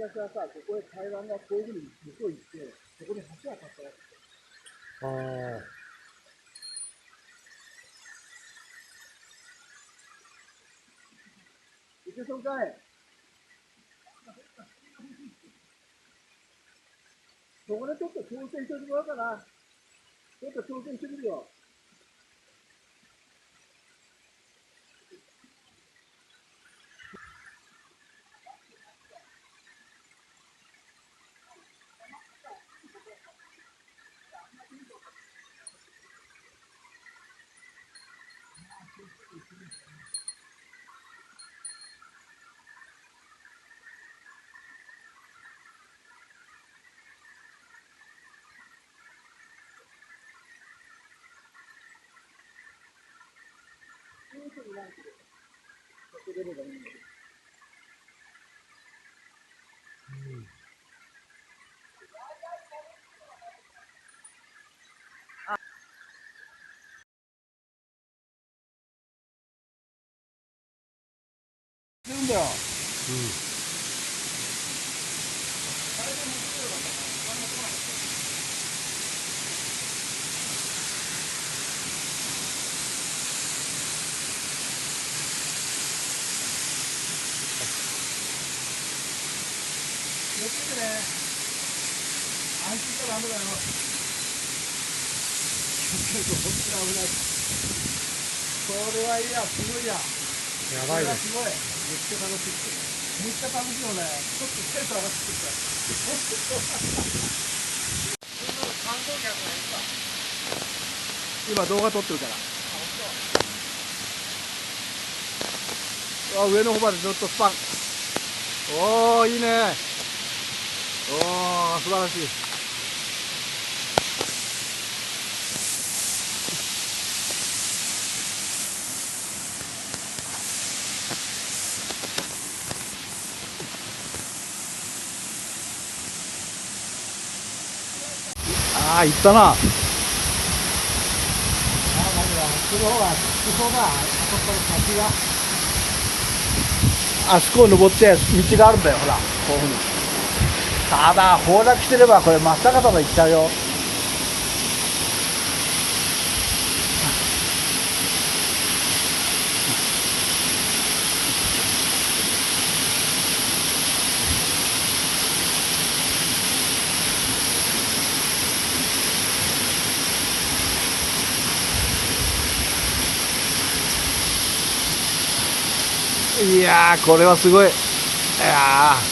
昔はさ、ここへ台湾がこういうふうに向こう行って、そこに橋が立ったわけ。ああ。行けそうかい。そこでちょっと挑戦してもらおうかな。ちょっと挑戦してみるよ。するんだよ。気をつけてね。安心したらダメだよ。気をつけると本当に危ない。これはいいや、すごいや。やばいです。すごい。めっちゃ楽しい。めっちゃ楽しいよね。ちょっとテンション上がってきた。今動画撮ってるから。上の方までずっとスパン。おお、いいね。おお、素晴らしい。ああ、行ったな。あそこを登って道があるんだよ、ほら、こういうふうに。ただ、崩落してれば、これ真っ逆さま行っちゃうよ。いやー、これはすごい。いやー。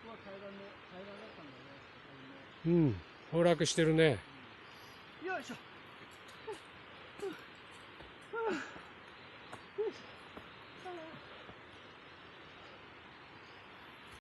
こは階段だったんだよね。うん。崩落してるね。よいしょ。